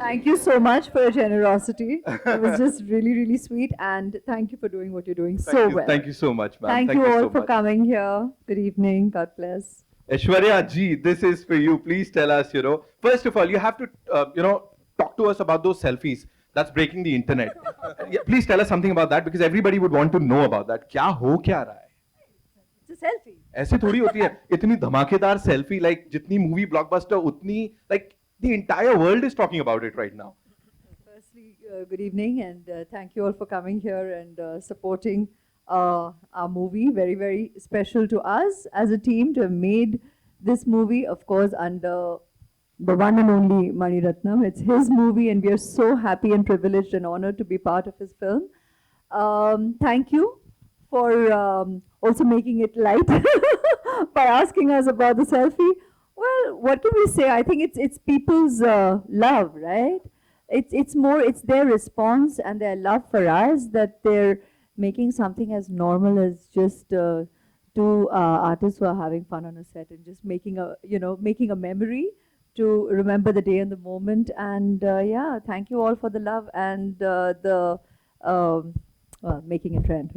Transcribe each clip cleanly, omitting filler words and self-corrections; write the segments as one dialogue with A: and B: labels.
A: Thank you so much for your generosity. It was just really, really sweet. And thank you for doing what you're doing so well.
B: Thank you so much, ma'am.
A: Thank you all for coming here. Good evening. God bless.
B: Aishwarya ji, this is for you. Please tell us, first of all, you have to, talk to us about those selfies that's breaking the internet. Yeah, please tell us something about that because everybody would want to know about that. क्या हो क्या रहा है?
A: It's a selfie.
B: ऐसे थोड़ी होती है इतनी धमाकेदार सेल्फी लाइक जितनी मूवी ब्लॉकबस्टर उतनी like the entire world is talking about it right now.
A: Firstly, good evening and thank you all for coming here and supporting our movie. Very, very special to us as a team to have made this movie, of course, under the one and only Mani Ratnam. It's his movie and we are so happy and privileged and honored to be part of his film. Thank you for also making it light by asking us about the selfie. Well, what can we say? I think it's people's love, right? It's their response and their love for us that they're making something as normal as just two artists who are having fun on a set and just making a memory to remember the day and the moment. And yeah, thank you all for the love and making a trend.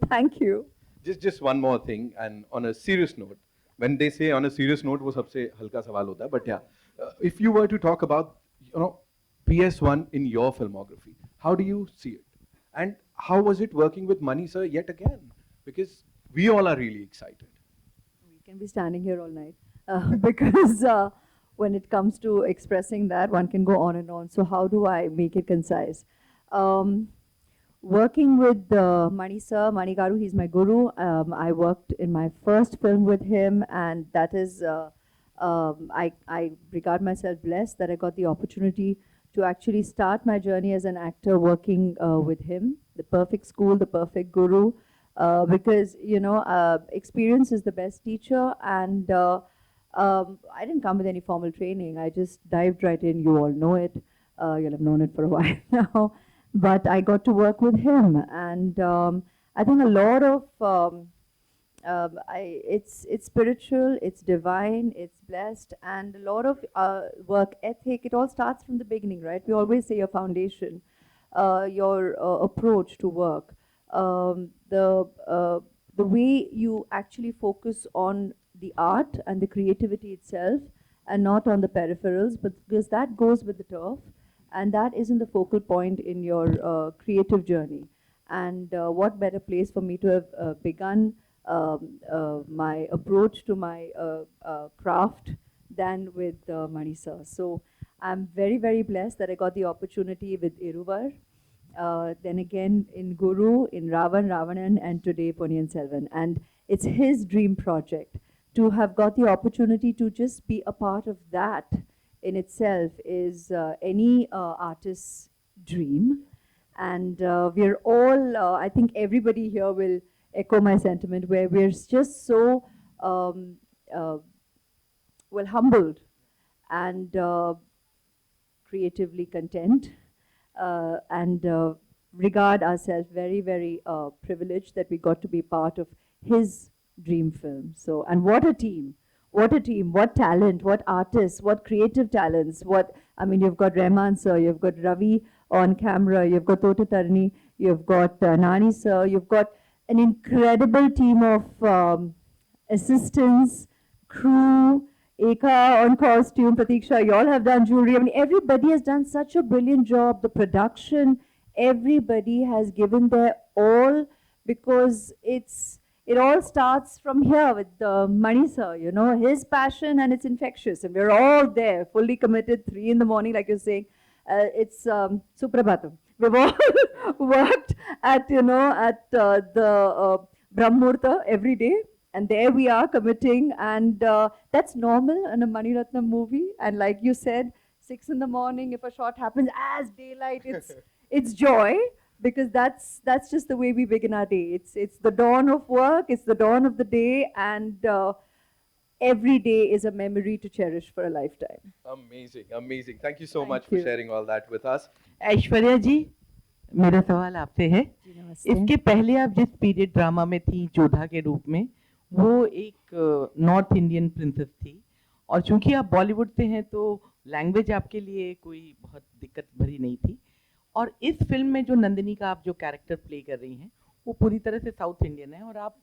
A: Thank you.
B: Just one more thing, and on a serious note, when they say on a serious note, वो सबसे हल्का सवाल होता है. But yeah, if you were to talk about, PS-1 in your filmography, how do you see it? And how was it working with Mani sir yet again? Because we all are really excited.
A: We can be standing here all night because when it comes to expressing that, one can go on and on. So how do I make it concise? Working with Mani sir, Mani Garu, he's my guru. I worked in my first film with him, and that is, I regard myself blessed that I got the opportunity to actually start my journey as an actor working with him. The perfect school, the perfect guru, because, experience is the best teacher, and I didn't come with any formal training. I just dived right in. You all know it. You'll have known it for a while now. But I got to work with him, and I think a lot of it's spiritual, it's divine, it's blessed, and a lot of work ethic. It all starts from the beginning, right? We always say your foundation, your approach to work, the way you actually focus on the art and the creativity itself, and not on the peripherals, but because that goes with the turf. And that isn't the focal point in your creative journey. And what better place for me to have begun my approach to my craft than with Mani sir. So I'm very, very blessed that I got the opportunity with Iruvar, then again in Guru, in Ravanan, and today Ponniyin Selvan. And it's his dream project. To have got the opportunity to just be a part of that in itself is any artist's dream. And we're all, I think everybody here will echo my sentiment, where we're just so, humbled and creatively content and regard ourselves very, very privileged that we got to be part of his dream film. So, and what a team. What a team, what talent, what artists, what creative talents, you've got Rahman sir, you've got Ravi on camera, you've got Tota Tarni, you've got Nani sir, you've got an incredible team of assistants, crew, Eka on costume, Pratiksha, you all have done jewelry. Everybody has done such a brilliant job. The production, everybody has given their all because it all starts from here with Mani sir, his passion, and it's infectious. And we're all there, fully committed, 3 in the morning, like you're saying. It's Suprabhatam. We've all worked at, the Brahmurta every day. And there we are committing. And that's normal in a Mani Ratnam movie. And like you said, 6 in the morning, if a shot happens as daylight, it's joy. Because that's just the way we begin our day. It's the dawn of work, it's the dawn of the day, and every day is a memory to cherish for a lifetime.
B: Amazing, amazing. Thank you so much for sharing all that with us.
C: Aishwarya जी, मेरा सवाल आपसे है, इसके पहले आप जिस period drama में थी जोधा के रूप में, वो एक नॉर्थ इंडियन प्रिंसेस थी और चूंकि आप बॉलीवुड से हैं तो लैंग्वेज आपके लिए कोई बहुत दिक्कत भरी नहीं थी। और इस फिल्म में जो नंदिनी का आप जो कैरेक्टर प्ले कर रही हैं वो पूरी तरह से साउथ इंडियन है, और आप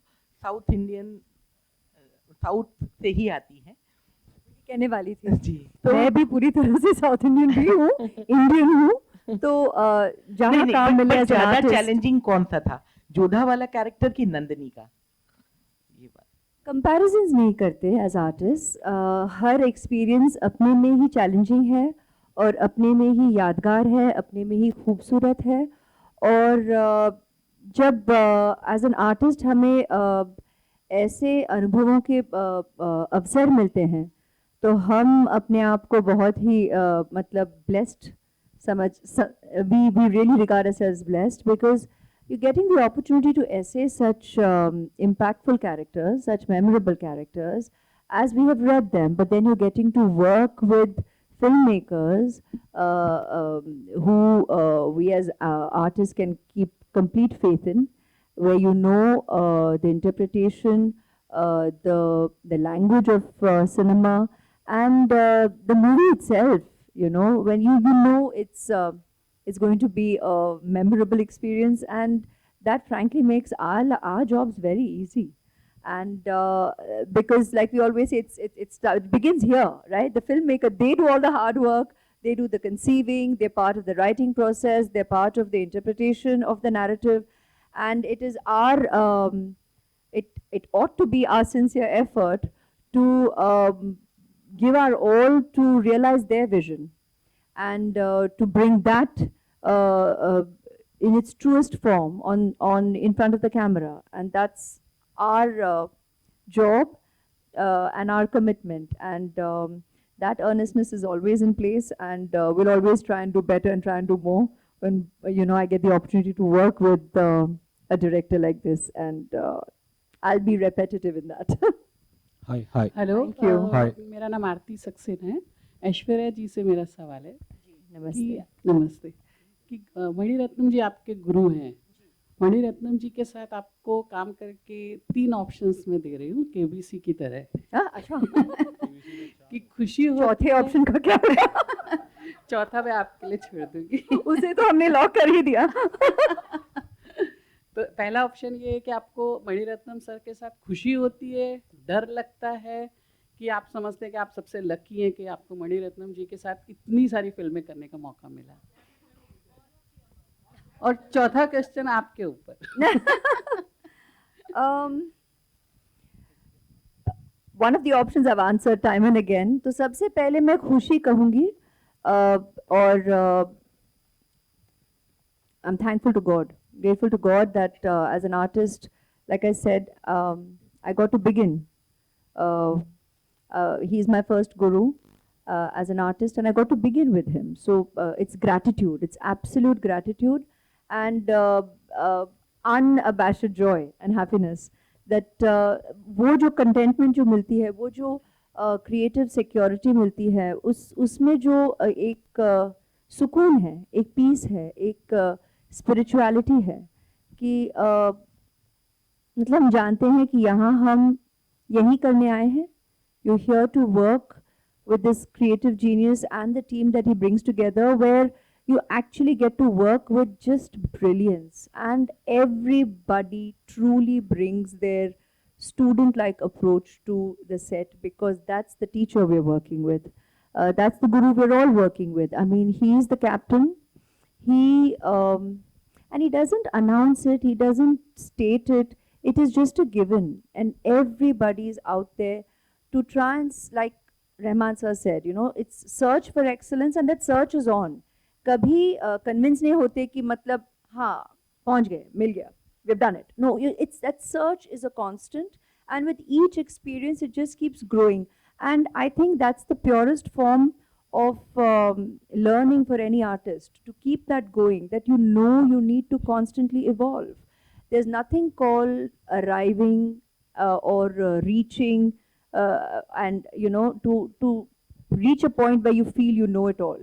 C: साउथ से ही आती हैं।
A: कहने वाली थी
C: जी,
A: तो मैं भी पूरी तरह से साउथ इंडियन भी हूँ, इंडियन हूँ। तो जहाँ काम मिले
C: ज्यादा चैलेंजिंग कौन सा था, जोधा वाला कैरेक्टर की नंदिनी का? ये बात
A: कंपैरिजंस नहीं करते एज आर्टिस्ट। हर एक्सपीरियंस अपने में ही चैलेंजिंग है और अपने में ही यादगार है, अपने में ही खूबसूरत है। और जब एज एन आर्टिस्ट हमें ऐसे अनुभवों के अवसर मिलते हैं तो हम अपने आप को बहुत ही मतलब ब्लेस्ड समझ, we really regard ourselves blessed because you're getting the opportunity to essay such impactful characters, such memorable characters as we have read them, but then you're getting to work with filmmakers who we as artists can keep complete faith in, where you know the interpretation, the language of cinema, and the movie itself. You know, when you know it's going to be a memorable experience, and that frankly makes our jobs very easy. And because, like we always say, it begins here, right? The filmmaker, they do all the hard work. They do the conceiving. They're part of the writing process. They're part of the interpretation of the narrative, and it is our it ought to be our sincere effort to give our all to realize their vision and to bring that in its truest form on in front of the camera, and that's our job and our commitment, and that earnestness is always in place, and we'll always try and do better and try and do more when I get the opportunity to work with a director like this, and I'll be repetitive in that.
D: Hi hi
E: hello,
A: Thank you.
D: हाय।
E: मेरा नाम आरती सक्सेना है। ऐश्वर्या जी से मेरा सवाल है
A: नमस्ते।
E: नमस्ते कि मणिरत्नम जी आपके गुरु हैं। मणिरत्नम जी के साथ आपको काम करके 3 ऑप्शंस में दे रही हूँ केबीसी की तरह।
A: अच्छा।
E: कि खुशी हो,
A: चौथे ऑप्शन का क्या होगा?
E: चौथा मैं आपके लिए छोड़ दूंगी।
A: उसे तो हमने लॉक कर ही दिया।
E: तो पहला ऑप्शन ये है कि आपको मणिरत्नम सर के साथ खुशी होती है, डर लगता है, कि आप समझते हैं कि आप सबसे लकी हैं कि आपको मणिरत्नम जी के साथ इतनी सारी फिल्में करने का मौका मिला। और चौथा क्वेश्चन आपके ऊपर।
A: One of the options I've answered time and again. तो सबसे पहले मैं खुशी कहूँगी और I'm thankful to God, grateful to God that as an artist, like I said, I got to begin. He's my first guru as an artist, and I got to begin with him. So it's gratitude, it's absolute gratitude, and unabashed joy and happiness. That वो जो contentment जो मिलती है, वो जो creative security मिलती है, उसमें जो एक सुकून है, एक peace है, एक spirituality है, कि मतलब हम जानते हैं कि यहाँ हम यही करने आए हैं. You're here to work with this creative genius and the team that he brings together, where you actually get to work with just brilliance, and everybody truly brings their student-like approach to the set, because that's the teacher we're working with. That's the guru we're all working with. I mean, he's the captain. And he doesn't announce it, he doesn't state it. It is just a given, and everybody is out there to try and, like Rahman sir said, it's search for excellence, and that search is on. कभी convince नहीं होते कि मतलब हाँ पहुँच गए, मिल गया, we've done it. No, it's that search is a constant, and with each experience it just keeps growing. And I think that's the purest form of learning for any artist, to keep that going, that you need to constantly evolve. There's nothing called arriving or reaching and to reach a point where you feel you know it all.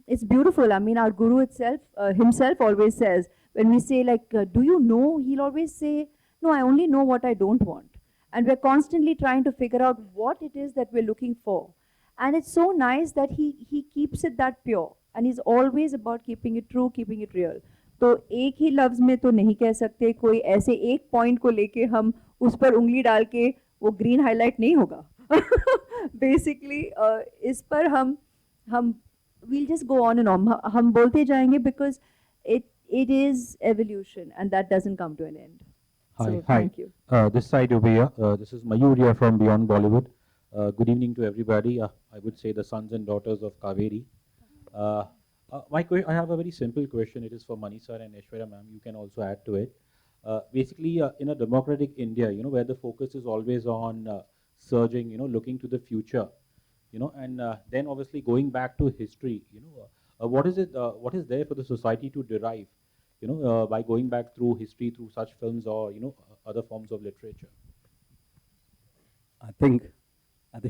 A: It's beautiful. I mean, our guru itself himself always says, when we say like, do you know, he'll always say, no, I only know what I don't want. And we're constantly trying to figure out what it is that we're looking for. And it's so nice that he keeps it that pure. And he's always about keeping it true, keeping it real. तो एक ही लफ्ज़ में तो नहीं कह सकते, कोई ऐसे एक पॉइंट को लेके हम उस पर उंगली डाल के वो ग्रीन हाईलाइट नहीं होगा. बेसिकली इस पर हम we'll just go on and on. हम बोलते जाएंगे because it is evolution and that doesn't come to an end.
D: Hi,
A: So
D: hi.
A: thank you.
D: This side over here. This is Mayur here from Beyond Bollywood. Good evening to everybody. I would say the sons and daughters of Kaveri. I have a very simple question. It is for Mani sir and Aishwarya ma'am. You can also add to it. Basically, in a democratic India, where the focus is always on surging, looking to the future, and then obviously going back to history, what is there for the society to derive, by going back through history, through such films or, other forms of literature?
F: I think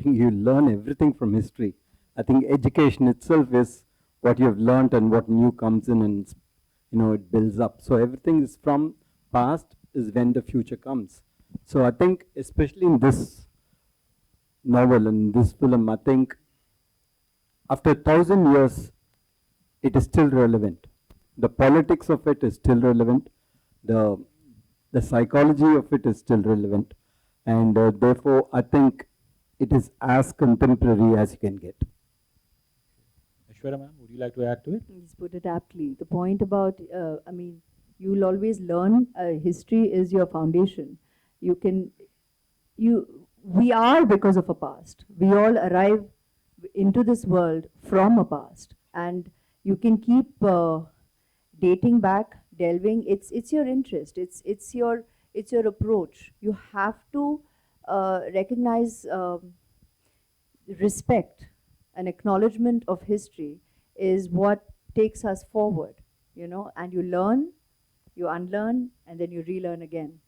F: you learn everything from history. I think education itself is what you have learned and what new comes in and, it builds up. So everything is from past is when the future comes. So I think especially in this novel and this film, I think after 1,000 years, it is still relevant. The politics of it is still relevant. The psychology of it is still relevant. And therefore, I think it is as contemporary as you can get.
D: Aishwarya ma'am, would you like to add to it?
A: He's put it aptly. The point about, you'll always learn, history is your foundation. We are because of a past. We all arrive into this world from a past. And you can keep dating back, delving. It's your interest. It's your approach. You have to recognize respect. An acknowledgement of history is what takes us forward, and you learn, you unlearn, and then you relearn again.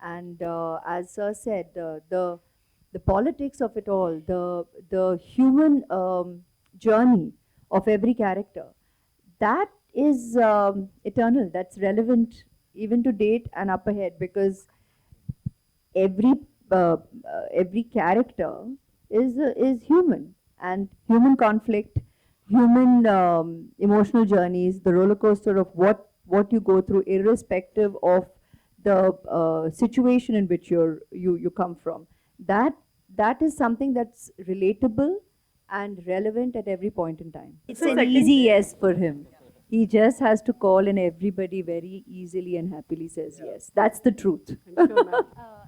A: And as Sir said, the politics of it all, the human journey of every character, that is eternal, that's relevant even to date and up ahead, because every character is human, and human conflict, human emotional journeys, the roller coaster of what you go through, irrespective of the situation in which you come from. That is something that's relatable and relevant at every point in time. It's an easy yes for him. He just has to call and everybody very easily and happily says yes. That's the truth.
E: I'm sure, ma'am.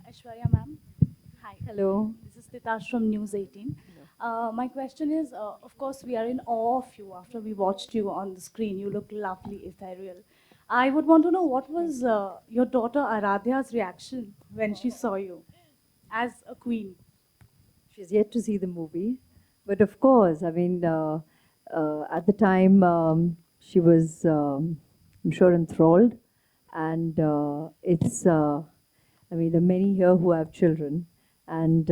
G: Aishwarya ma'am. Hi.
A: Hello.
G: This is Titash from News 18. My question is, of course, we are in awe of you after we watched you on the screen. You look lovely, ethereal. I would want to know what was your daughter Aradhya's reaction when she saw you as a queen?
A: She's yet to see the movie. But of course, at the time, she was, I'm sure, enthralled. And there are many here who have children. And,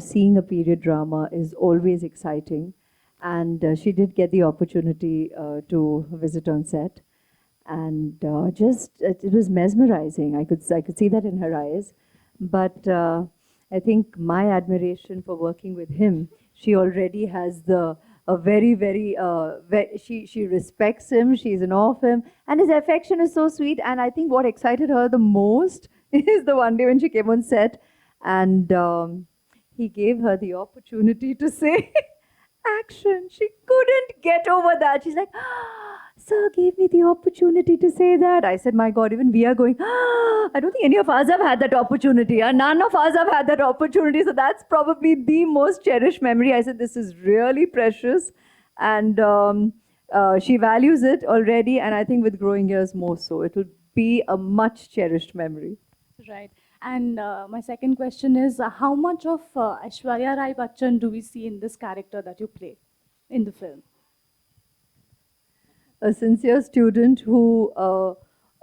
A: seeing a period drama is always exciting. And she did get the opportunity to visit on set. And it was mesmerizing. I could see that in her eyes. But I think my admiration for working with him, she already has she respects him, she's in awe of him, and his affection is so sweet. And I think what excited her the most is the one day when she came on set and he gave her the opportunity to say action. She couldn't get over that. She's like, Sir gave me the opportunity to say that. I said, my God, even we are going, I don't think any of us have had that opportunity. None of us have had that opportunity. So that's probably the most cherished memory. I said, this is really precious. And she values it already. And I think with growing years more so, it will be a much cherished memory.
G: Right. And my second question is, how much of Aishwarya Rai Bachchan do we see in this character that you play in the film?
A: A sincere student who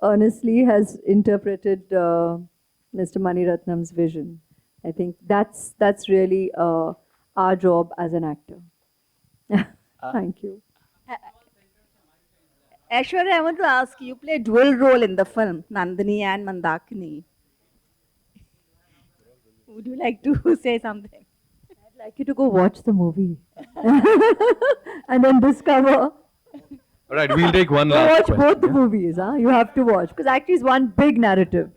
A: earnestly has interpreted Mr. Mani Ratnam's vision. I think that's really our job as an actor. Thank you.
H: Aishwarya, I want to ask you play dual role in the film, Nandini and Mandakini. you like to say something?
A: I'd like you to go watch the movie and then discover.
B: All right, we'll take one
A: Go
B: last
A: watch
B: question.
A: both the movies, huh? You have to watch because actually it's one big narrative.